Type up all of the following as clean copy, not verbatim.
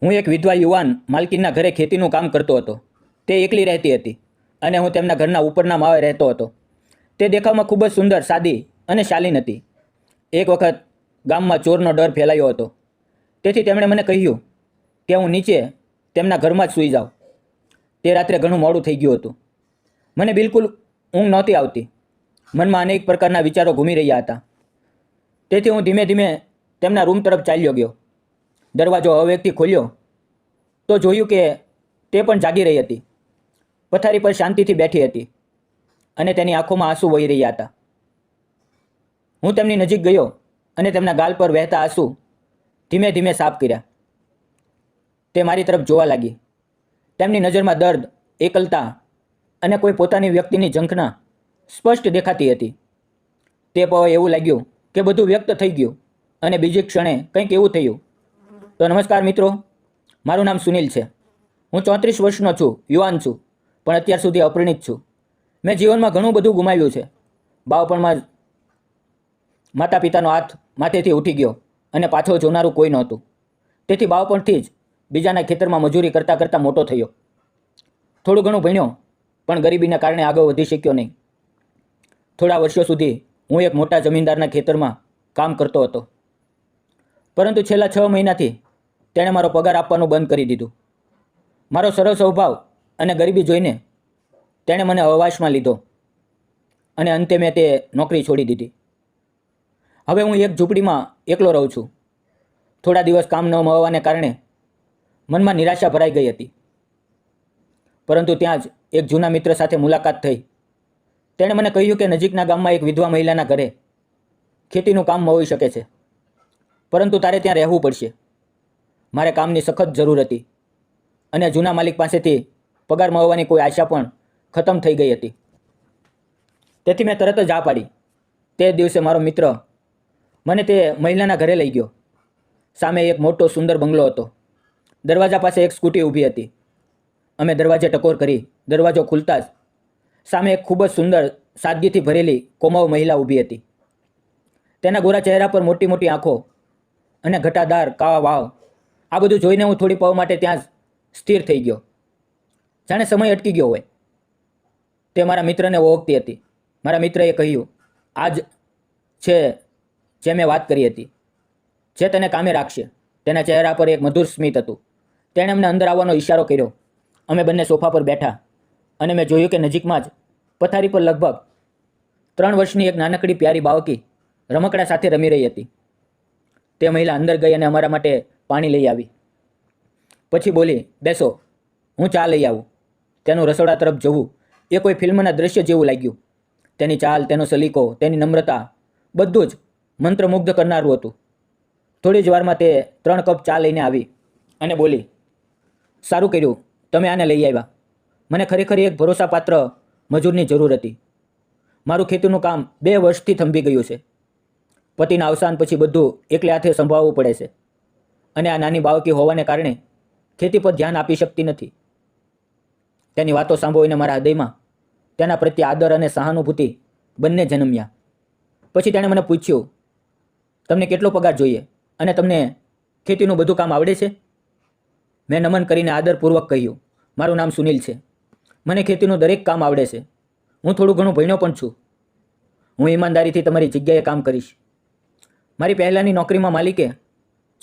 હું એક વિધવા યુવાન માલકીનના ઘરે ખેતીનું કામ કરતો હતો. તે એકલી રહેતી હતી અને હું તેમના ઘરના ઉપરના માળે રહેતો હતો. તે દેખાવમાં ખૂબ જ સુંદર, સાદી અને શાલીન હતી. એક વખત ગામમાં ચોરનો ડર ફેલાયો હતો, તેથી તેમણે મને કહ્યું કે હું નીચે તેમના ઘરમાં જ સૂઈ જાઉં. તે રાત્રે ઘણું મોડું થઈ ગયું હતું. મને બિલકુલ ઊંઘ નહોતી આવતી. મનમાં અનેક પ્રકારના વિચારો ઘૂમી રહ્યા હતા. તેથી હું ધીમે ધીમે તેમના રૂમ તરફ ચાલ્યો ગયો. દરવાજો અવેગથી ખોલ્યો તો જોયું કે તે પણ જાગી રહી હતી. પથારી પર શાંતિથી બેઠી હતી અને તેની આંખોમાં આંસુ વહી રહ્યા હતા. હું તેમની નજીક ગયો અને તેમના ગાલ પર વહેતા આંસુ ધીમે ધીમે સાફ કર્યા. તે મારી તરફ જોવા લાગી. તેમની નજરમાં દર્દ, એકલતા અને કોઈ પોતાની વ્યક્તિની ઝંખના સ્પષ્ટ દેખાતી હતી. તે પળે એવું લાગ્યું કે બધું વ્યક્ત થઈ ગયું અને બીજી ક્ષણે કંઈક એવું થયું. તો નમસ્કાર મિત્રો, મારું નામ સુનિલ છે. હું 34 વર્ષનો છું, યુવાન છું, પણ અત્યાર સુધી અપરિણિત છું. મેં જીવનમાં ઘણું બધું ગુમાવ્યું છે. બાળપણમાં જ માતા પિતાનો હાથ માથેથી ઉઠી ગયો અને પાછો જોનારું કોઈ નહોતું. તેથી બાળપણથી જ બીજાના ખેતરમાં મજૂરી કરતાં કરતાં મોટો થયો. થોડું ઘણું ભણ્યો, પણ ગરીબીના કારણે આગળ વધી શક્યો નહીં. થોડા વર્ષો સુધી હું એક મોટા જમીનદારના ખેતરમાં કામ કરતો હતો, પરંતુ છેલ્લા 6 મહિનાથી તેણે મારો પગાર આપવાનું બંધ કરી દીધું. મારો સરળ સ્વભાવ અને ગરીબી જોઈને તેણે મને હવાશમાં લીધો અને અંતે મેં તે નોકરી છોડી દીધી. હવે હું એક ઝૂંપડીમાં એકલો રહું છું. થોડા દિવસ કામ ન મળવાને કારણે મનમાં નિરાશા ભરાઈ ગઈ હતી. પરંતુ ત્યાં જ એક જૂના મિત્ર સાથે મુલાકાત થઈ. તેણે મને કહ્યું કે નજીકના ગામમાં એક વિધવા મહિલાના ઘરે ખેતીનું કામ મળી શકે છે, પરંતુ તારે ત્યાં રહેવું પડશે. મારે કામની સખત જરૂર હતી અને જૂના માલિક પાસેથી પગાર મળવાની કોઈ આશા પણ ખતમ થઈ ગઈ હતી. તેથી મેં તરત જ હા પાડી. તે દિવસે મારો મિત્ર મને તે મહિલાના ઘરે લઈ ગયો. સામે એક મોટો સુંદર બંગલો હતો. દરવાજા પાસે એક સ્કૂટી ઊભી હતી. અમે દરવાજે ટકોર કરી. દરવાજો ખુલતા જ સામે એક ખૂબ જ સુંદર, સાદગીથી ભરેલી કોમળ મહિલા ઊભી હતી. તેના ગોરા ચહેરા પર મોટી મોટી આંખો અને ઘટાદાર કાળા વાળ. આ બધું જોઈને હું થોડી પળ માટે ત્યાં જ સ્થિર થઈ ગયો, જાણે સમય અટકી ગયો હોય. તે મારા મિત્રને ઓળખતી હતી. મારા મિત્રએ કહ્યું, આ જ છે જે મેં વાત કરી હતી, જે તને કામે રાખશે. તેના ચહેરા પર એક મધુર સ્મિત હતું. તેણે અમને અંદર આવવાનો ઈશારો કર્યો. અમે બંને સોફા પર બેઠા અને મેં જોયું કે નજીકમાં જ પથારી પર લગભગ 3 વર્ષની એક નાનકડી પ્યારી બાળકી રમકડા સાથે રમી રહી હતી. તે મહિલા અંદર ગઈ અને અમારા માટે પાણી લઈ આવી. પછી બોલી, બેસો, હું ચા લઈ આવું. તેનું રસોડા તરફ જવું એ કોઈ ફિલ્મના દ્રશ્ય જેવું લાગ્યું. તેની ચાલ, તેનો સલીકો, તેની નમ્રતા, બધું જ મંત્રમુગ્ધ કરનારું હતું. થોડી જ વારમાં તે 3 કપ ચા લઈને આવી અને બોલી, સારું કર્યું તમે આને લઈ આવ્યા. મને ખરેખર એક ભરોસાપાત્ર મજૂરની જરૂર હતી. મારું ખેતીનું કામ 2 વર્ષથી થંભી ગયું છે. પતિના અવસાન પછી બધું એકલે હાથે સંભાળવું પડે છે અને આ નાની બાળકી હોવાને કારણે ખેતી પર ધ્યાન આપી શકતી નથી. તેની વાતો સાંભળીને મારા હૃદયમાં તેના પ્રત્યે આદર અને સહાનુભૂતિ બંને જન્મ્યા. પછી તેણે મને પૂછ્યું, તમને કેટલો પગાર જોઈએ અને તમને ખેતીનું બધું કામ આવડે છે? મેં નમન કરીને આદરપૂર્વક કહ્યું, મારું નામ સુનિલ છે. મને ખેતીનું દરેક કામ આવડે છે. હું થોડું ઘણું ભણ્યો પણ છું. હું ઈમાનદારીથી તમારી જગ્યાએ કામ કરીશ. મારી પહેલાંની નોકરીમાં માલિકે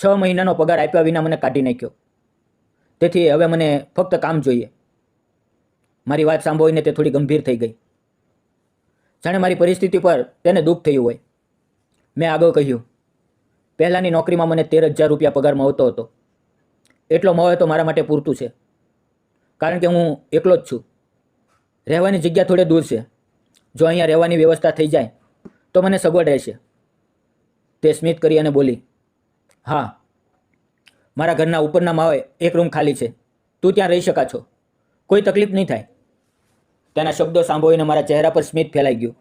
6 મહિનાનો પગાર આપ્યા વિના મને કાઢી નાખ્યો. તેથી હવે મને ફક્ત કામ જોઈએ. મારી વાત સાંભળીને તે થોડી ગંભીર થઈ ગઈ, જાણે મારી પરિસ્થિતિ પર તેને દુઃખ થયું હોય. મેં આગળ કહ્યું, પહેલાંની નોકરીમાં મને 13,000 રૂપિયા પગાર મળતો હતો. એટલો મળે તો મારા માટે પૂરતું છે, કારણ કે હું એકલો જ છું. રહેવાની જગ્યા થોડે દૂર છે. જો અહીંયા રહેવાની વ્યવસ્થા થઈ જાય તો મને સગવડ રહેશે. તે સ્મિત કરી અને બોલી, હા, મારા ઘરના ઉપરના માળે એક રૂમ ખાલી છે. તું ત્યાં રહી શકા છો. કોઈ તકલીફ નહીં થાય. તેના શબ્દો સાંભળીને મારા ચહેરા પર સ્મિત ફેલાઈ ગયું.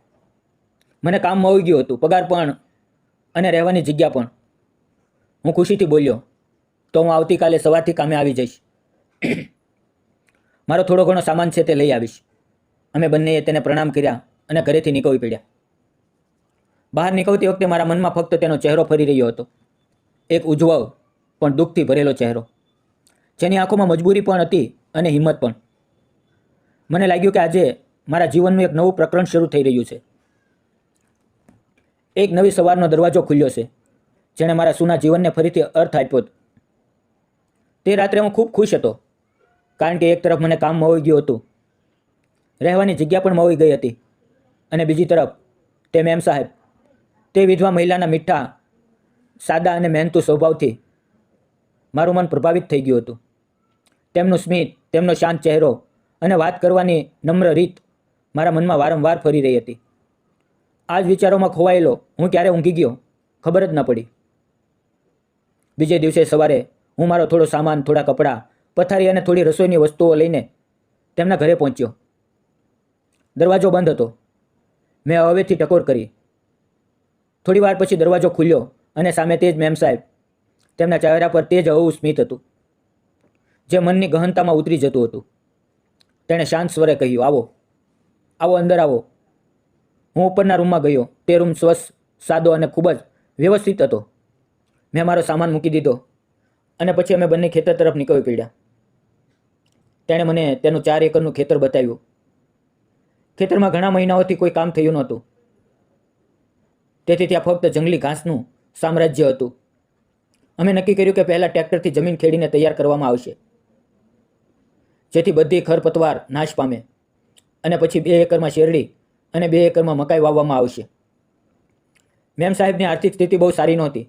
મને કામ મળી ગયું હતું, પગાર પણ અને રહેવાની જગ્યા પણ. હું ખુશીથી બોલ્યો, તો હું આવતીકાલે સવારથી કામે આવી જઈશ. મારો થોડો ઘણો સામાન છે તે લઈ આવીશ. અમે બંનેએ તેને પ્રણામ કર્યા અને ઘરેથી નીકળી પડ્યા. બહાર નીકળતી વખતે મારા મનમાં ફક્ત તેનો ચહેરો ફરી રહ્યો હતો. એક ઉજ્જવળ પણ દુઃખથી ભરેલો ચહેરો. જેની આંખોમાં મજબૂરી પણ હતી અને હિંમત પણ. મને લાગ્યું કે આજે મારા જીવનનું એક નવું પ્રકરણ શરૂ થઈ રહ્યું છે. એક નવી સવારનો દરવાજો ખુલ્યો છે જેણે મારા સૂના જીવનને ફરીથી અર્થ આપ્યો. તે રાત્રે હું ખૂબ ખુશ હતો, કારણ કે એક તરફ મને કામ મળી ગયું હતું, રહેવાની જગ્યા પણ મળી ગઈ હતી, અને બીજી તરફ તે મેમ સાહેબ, તે વિધવા મહિલાના મીઠા, સાદા અને મહેનતુ સ્વભાવથી મારું મન પ્રભાવિત થઈ ગયું હતું. તેમનું સ્મિત, તેમનો શાંત ચહેરો અને વાત કરવાની નમ્ર રીત મારા મનમાં વારંવાર ફરી રહી હતી. આ જ વિચારોમાં ખોવાયેલો હું ક્યારે ઊંઘી ગયો ખબર જ ન પડી. બીજે દિવસે સવારે હું મારો થોડો સામાન, થોડા કપડાં, પથારી અને થોડી રસોઈની વસ્તુઓ લઈને તેમના ઘરે પહોંચ્યો. દરવાજો બંધ હતો. મેં હવેથી ટકોર કરી. થોડી વાર પછી દરવાજો ખુલ્યો અને સામે તે જ મેમ સાહેબ. તેમના ચહેરા પર તે જ હળવું સ્મિત હતું જે મનની ગહનતામાં ઉતરી જતું હતું. તેણે શાંત સ્વરે કહ્યું, આવો, આવો, અંદર આવો. હું ઉપરના રૂમમાં ગયો. તે રૂમ સ્વચ્છ, સાદો અને ખૂબ જ વ્યવસ્થિત હતો. મેં મારો સામાન મૂકી દીધો અને પછી અમે બંને ખેતર તરફ નીકળી પડ્યા. તેણે મને તેનું 4 એકરનું ખેતર બતાવ્યું. ખેતરમાં ઘણા મહિનાઓથી કોઈ કામ થયું નહોતું, તેથી ત્યાં ફક્ત જંગલી ઘાસનું સામ્રાજ્ય હતું. અમે નક્કી કર્યું કે પહેલાં ટ્રેક્ટરથી જમીન ખેડીને તૈયાર કરવામાં આવશે, જેથી બધી ખરપતવાર નાશ પામે, અને પછી 2 એકરમાં શેરડી અને 2 એકરમાં મકાઈ વાવવામાં આવશે. મેમ સાહેબની આર્થિક સ્થિતિ બહુ સારી નહોતી.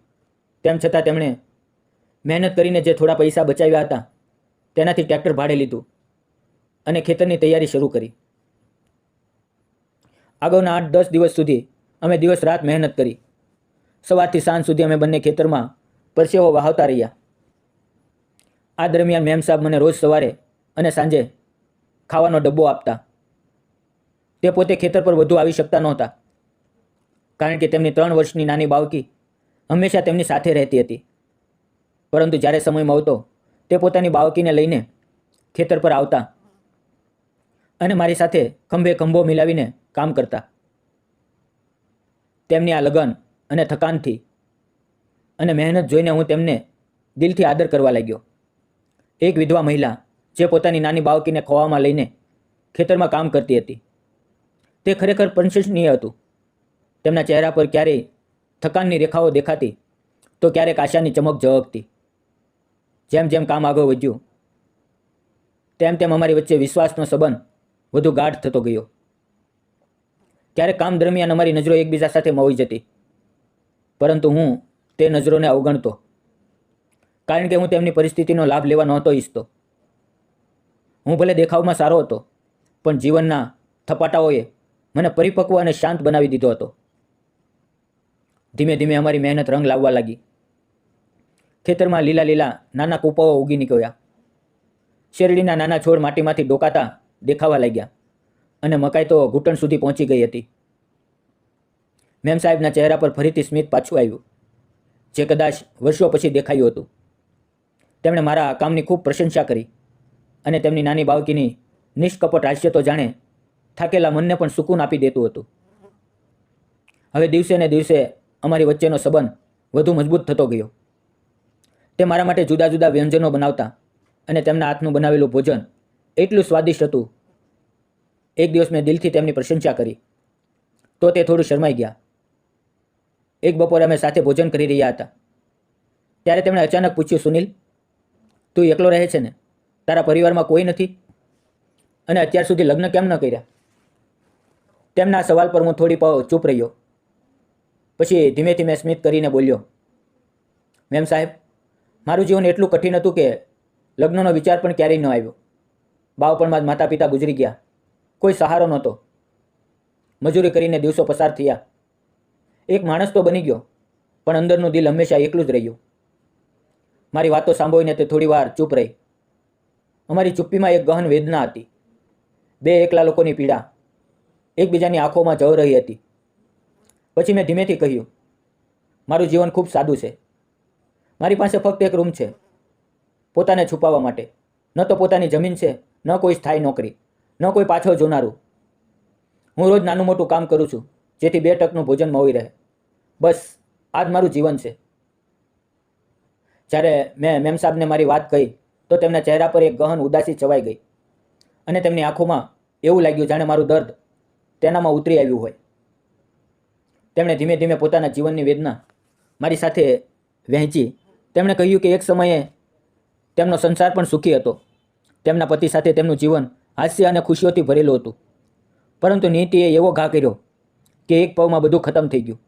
તેમ છતાં તેમણે મહેનત કરીને જે થોડા પૈસા બચાવ્યા હતા તેનાથી ટ્રેક્ટર ભાડે લીધું અને ખેતરની તૈયારી શરૂ કરી. આગળના 8-10 દિવસ સુધી અમે દિવસ રાત મહેનત કરી. સવારથી સાંજ સુધી અમે બંને ખેતરમાં પરસેવો વહાવતા રહ્યા. આ દરમિયાન મેમ સાહેબ મને રોજ સવારે અને સાંજે ખાવાનો ડબ્બો આપતા. તે પોતે ખેતર પર વધુ આવી શકતા નહોતા, કારણ કે તેમની 3 વર્ષની નાની બાળકી હંમેશા તેમની સાથે રહેતી હતી. પરંતુ જ્યારે સમય મળતો તે પોતાની બાળકીને લઈને ખેતર પર આવતા અને મારી સાથે ખંભે ખંભો મિલાવીને કામ કરતા. તેમની આ લગન અને થકાનથી અને મહેનત જોઈને હું તેમને દિલથી આદર કરવા લાગ્યો. એક વિધવા મહિલા જે પોતાની નાની બાળકીને ખોવામાં લઈને ખેતરમાં કામ કરતી હતી, તે ખરેખર પ્રશંસનીય હતું. તેમના ચહેરા પર ક્યારેય થકાનની રેખાઓ દેખાતી તો ક્યારેક આશાની ચમક ઝળકતી. જેમ જેમ કામ આગળ વધ્યું તેમ તેમ અમારી વચ્ચે વિશ્વાસનો સંબંધ વધુ ગાઢ થતો ગયો. ક્યારેક કામ દરમિયાન અમારી નજરો એકબીજા સાથે મળી જતી, પરંતુ હું તે નજરોને અવગણતો, કારણ કે હું તેમની પરિસ્થિતિનો લાભ લેવા નહોતો ઈચ્છતો. હું ભલે દેખાવમાં સારો હતો, પણ જીવનના થપાટાઓએ મને પરિપક્વ અને શાંત બનાવી દીધો હતો. ધીમે ધીમે અમારી મહેનત રંગ લાવવા લાગી. ખેતરમાં લીલા લીલા નાના કૂપાઓ ઉગી નીકળ્યા. શેરડીના નાના છોડ માટીમાંથી ડોકાતા દેખાવા લાગ્યા અને મકાઈ તો ઘૂંટણ સુધી પહોંચી ગઈ હતી. મેમ સાહેબના ચહેરા પર ફરીથી સ્મિત પાછું આવ્યું, જે કદાચ વર્ષો પછી દેખાયું હતું. તેમણે મારા કામની ખૂબ પ્રશંસા કરી અને તેમની નાની બાળકીની નિષ્કપટ હાસ્ય તો જાણે થાકેલા મનને પણ સુકૂન આપી દેતું હતું. હવે દિવસે ને દિવસે અમારી વચ્ચેનો સંબંધ વધુ મજબૂત થતો ગયો. તે મારા માટે જુદા જુદા વ્યંજનો બનાવતા અને તેમના હાથનું બનાવેલું ભોજન એટલું સ્વાદિષ્ટ હતું. એક દિવસ મેં દિલથી તેમની પ્રશંસા કરી તો તે થોડું શરમાઈ ગયા. એક બપોરે અમે સાથે ભોજન કરી રહ્યા હતા ત્યારે તેમણે અચાનક પૂછ્યું, સુનિલ, તું એકલો રહે છે ને? તારા પરિવારમાં કોઈ નથી? અને અત્યાર સુધી લગ્ન કેમ ન કર્યા? તેમના સવાલ પર હું થોડી પળ ચૂપ રહ્યો. પછી ધીમે ધીમે સ્મિત કરીને બોલ્યો, મેમ સાહેબ, મારું જીવન એટલું કઠિન હતું કે લગ્નનો વિચાર પણ ક્યારેય ન આવ્યો. બાળપણમાં જ માતા પિતા ગુજરી ગયા. કોઈ સહારો નહોતો. મજૂરી કરીને દિવસો પસાર થયા. એક માણસ તો બની ગયો, પણ અંદરનું દિલ હંમેશા એકલું જ રહ્યું. મારી વાતો સાંભળીને તે થોડી વાર ચૂપ રહી. અમારી ચૂપ્પીમાં એક ગહન વેદના હતી. 2 એકલા લોકોની પીડા એકબીજાની આંખોમાં જળ રહી હતી. પછી મેં ધીમેથી કહ્યું, મારું જીવન ખૂબ સાદું છે. મારી પાસે ફક્ત એક રૂમ છે, પોતાને છુપાવવા માટે. ન તો પોતાની જમીન છે, ન કોઈ સ્થાયી નોકરી, ન કોઈ પાછળ જોનારું. હું રોજ નાનું મોટું કામ કરું છું, જેથી 2 ટકનું ભોજન મળી રહે. બસ આ જ મારું જીવન છે. જ્યારે મેં મેમ સાહેબને મારી વાત કહી તો તેમના ચહેરા પર એક ગહન ઉદાસી છવાઈ ગઈ અને તેમની આંખોમાં એવું લાગ્યું જાણે મારું દર્દ તેનામાં ઉતરી આવ્યું હોય. તેમણે ધીમે ધીમે પોતાના જીવનની વેદના મારી સાથે વહેંચી. તેમણે કહ્યું કે એક સમયે તેમનો સંસાર પણ સુખી હતો. તેમના પતિ સાથે તેમનું જીવન હાસ્ય અને ખુશીઓથી ભરેલું હતું. પરંતુ નીતિએ એવો ઘા કર્યો કે એક પવમાં બધું ખતમ થઈ ગયું.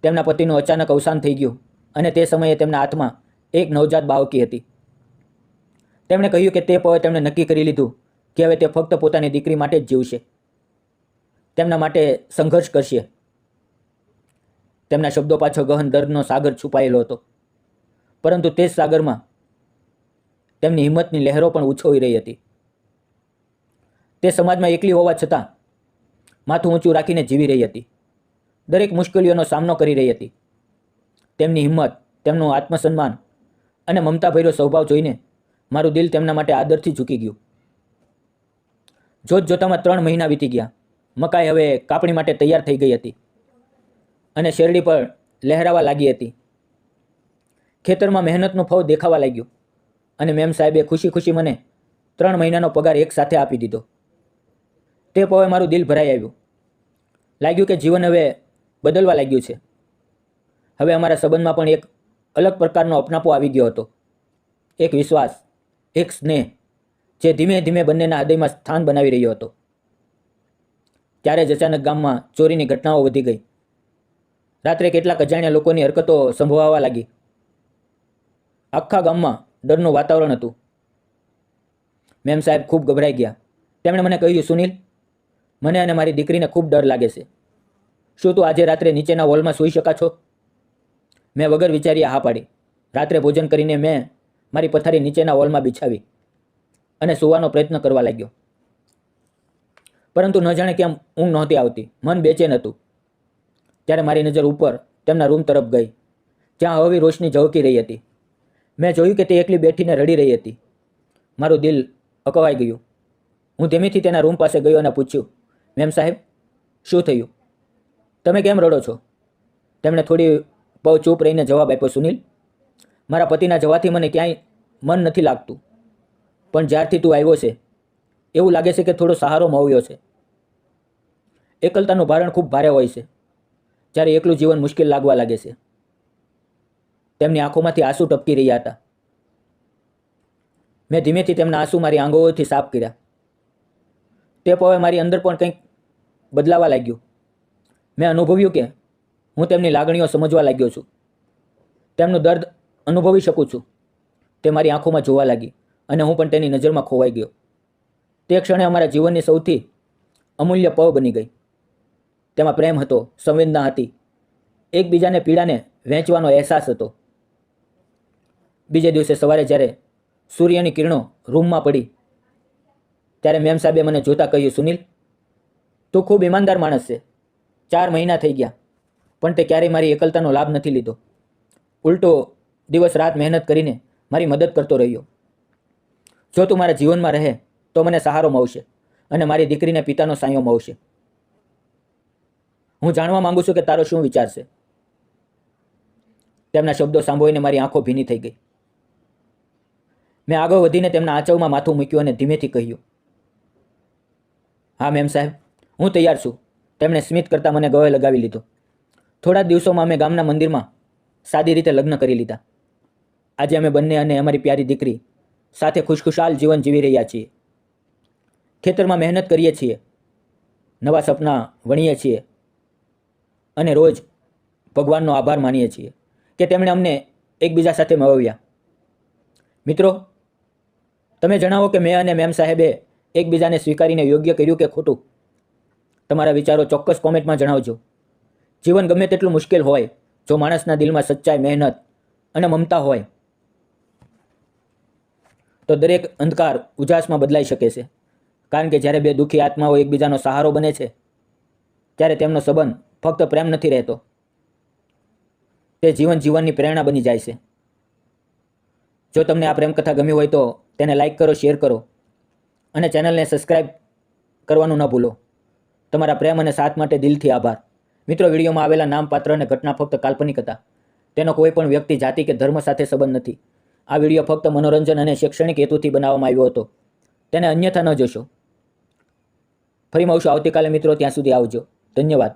તેમના પતિનું અચાનક અવસાન થઈ ગયું અને તે સમયે તેમના હાથમાં એક નવજાત બાળકી હતી. તેમણે કહ્યું કે તે પવે તેમણે નક્કી કરી લીધું કે હવે તે ફક્ત પોતાની દીકરી માટે જ જીવશે, તેમના માટે સંઘર્ષ કરશે. તેમના શબ્દો પાછળ ગહન દર્દનો સાગર છુપાયેલો હતો, પરંતુ તે જ સાગરમાં તેમની હિંમતની લહેરો પણ ઉછળી રહી હતી. તે સમાજમાં એકલી હોવા છતાં માથું ઊંચું રાખીને જીવી રહી હતી. દરેક મુશ્કેલીઓનો સામનો કરી રહી હતી. તેમની હિંમત, તેમનું આત્મસન્માન અને મમતાભર્યો સ્વભાવ જોઈને મારું દિલ તેમના માટે આદરથી ઝૂકી ગયું. જોત જોતામાં 3 મહિના વીતી ગયા. મકાઈ હવે કાપણી માટે તૈયાર થઈ ગઈ હતી અને શેરડી પર લહેરાવા લાગી હતી. ખેતરમાં મહેનતનું ફળ દેખાવા લાગ્યું અને મેમ સાહેબે ખુશી ખુશી મને 3 મહિનાનો પગાર એક સાથે આપી દીધો. તે પવે મારું દિલ ભરાઈ આવ્યું. લાગ્યું કે જીવન હવે બદલવા લાગ્યું છે. હવે અમારા સંબંધમાં પણ એક અલગ પ્રકારનો અપનાપો આવી ગયો હતો. એક વિશ્વાસ, એક સ્નેહ જે ધીમે ધીમે બંનેના હૃદયમાં સ્થાન બનાવી રહ્યો હતો. ત્યારે જ અચાનક ગામમાં ચોરીની ઘટનાઓ વધી ગઈ. રાત્રે કેટલાક અજાણ્યા લોકોની હરકતો સંભળાવા લાગી. આખા ગામમાં ડરનું વાતાવરણ હતું. મેમ સાહેબ ખૂબ ગભરાઈ ગયા. તેમણે મને કહ્યું, સુનિલ, મને અને મારી દીકરીને ખૂબ ડર લાગે છે. શું તું આજે રાત્રે નીચેના હોલમાં સૂઈ શકા છો? મેં વગર વિચાર્યા હા પાડી. રાત્રે ભોજન કરીને મેં મારી પથારી નીચેના હોલમાં બિછાવી અને સૂવાનો પ્રયત્ન કરવા લાગ્યો. પરંતુ ન જાણે કેમ ઊંઘ નહોતી આવતી. મન બેચેન હતું. ત્યારે મારી નજર ઉપર તેમના રૂમ તરફ ગઈ, જ્યાં હળવી રોશની ઝળકી રહી હતી. મેં જોયું કે તે એકલી બેઠીને રડી રહી હતી. મારું દિલ અકવાઈ ગયું. હું ધીમેથી તેના રૂમ પાસે ગયો અને પૂછ્યું, મેમ સાહેબ, શું થયું? તમે કેમ રડો છો? તેમણે થોડી પળ ચૂપ રહીને જવાબ આપ્યો, સુનિલ, મારા પતિના જવાથી મને ક્યાંય મન નથી લાગતું. પણ જ્યારથી તું આવ્યો છે એવું લાગે છે કે થોડો સહારો મળ્યો છે. એકલતાનું ભારણ ખૂબ ભારે હોય છે જ્યારે એકલું જીવન મુશ્કેલ લાગવા લાગે છે. તેમની આંખોમાંથી આંસુ ટપકી રહ્યા હતા. મેં ધીમેથી તેમના આંસુ મારી આંગળીઓથી સાફ કર્યા. તે પવે મારી અંદર પણ કંઈક બદલાવા લાગ્યું. મેં અનુભવ્યું કે હું તેમની લાગણીઓ સમજવા લાગ્યો છું. તેમનું દર્દ અનુભવી શકું છું. તે મારી આંખોમાં જોવા લાગી અને હું પણ તેની નજરમાં ખોવાઈ ગયો. તે ક્ષણે અમારા જીવનની સૌથી અમૂલ્ય પળ બની ગઈ. તેમાં પ્રેમ હતો, સંવેદના હતી, એકબીજાને પીડાને વહેંચવાનો અહેસાસ હતો. બીજે દિવસે સવારે જ્યારે સૂર્યની કિરણો રૂમમાં પડી ત્યારે મેમ સાહેબે મને જોતા કહ્યું, સુનિલ, તું ખૂબ ઈમાનદાર માણસ છે. 4 મહિના થઈ ગયા પણ તે ક્યારેય મારી એકલતાનો લાભ નથી લીધો. ઉલટો દિવસ રાત મહેનત કરીને મારી મદદ કરતો રહ્યો. જો તું મારા જીવનમાં રહે તો મને સહારો મળશે અને મારી દીકરીને પિતાનો સાયો મળશે. હું જાણવા માંગુ છું કે તારો શું વિચાર છે? તેમના શબ્દો સાંભળીને મારી આંખો ભીની થઈ ગઈ. મેં આગળ વધીને તેમના આંચળમાં માથું મૂક્યું અને ધીમેથી કહ્યું, હા મેમ સાહેબ, હું તૈયાર છું. તેમણે સ્મિત કરતાં મને ગળે લગાવી લીધો. થોડા દિવસોમાં અમે ગામના મંદિરમાં સાદી રીતે લગ્ન કરી લીધા. આજે અમે બંને અને અમારી પ્યારી દીકરી સાથે ખુશખુશાલ જીવન જીવી રહ્યા છીએ. ખેતરમાં મહેનત કરીએ છીએ, નવા સપના વણીએ છીએ અને રોજ ભગવાનનો આભાર માનીએ છીએ કે તેમણે અમને એકબીજા સાથે મળવ્યા. મિત્રો, તમે જણાવો કે મેં અને મેમ સાહેબે એકબીજાને સ્વીકારીને યોગ્ય કર્યું કે ખોટું? તમારા વિચારો ચોક્કસ કોમેન્ટમાં જણાવજો. જીવન ગમે તેટલું મુશ્કેલ હોય, જો માણસના દિલમાં સચ્ચાઈ, મહેનત અને મમતા હોય તો દરેક અંધકાર ઉજાસમાં બદલાઈ શકે છે. કારણ કે જ્યારે બે દુઃખી આત્માઓ એકબીજાનો સહારો બને છે ત્યારે તેમનો સંબંધ ફક્ત પ્રેમ નથી રહેતો, તે જીવન જીવનની પ્રેરણા બની જાય છે. જો તમને આ પ્રેમકથા ગમી હોય તો તેને લાઈક કરો, શેર કરો અને ચેનલને સબસ્ક્રાઈબ કરવાનું ન ભૂલો. તમારા પ્રેમ અને સાથ માટે દિલથી આભાર. મિત્રો, વિડીયોમાં આવેલા નામ, પાત્ર અને ઘટના ફક્ત કાલ્પનિક હતા. તેનો કોઈ પણ વ્યક્તિ, જાતિ કે ધર્મ સાથે સંબંધ નથી. આ વિડીયો ફક્ત મનોરંજન અને શૈક્ષણિક હેતુથી બનાવવામાં આવ્યો હતો. તેને અન્યથા ન જોશો. ફરી મળશું આવતીકાલે મિત્રો, ત્યાં સુધી આવજો. ધન્યવાદ.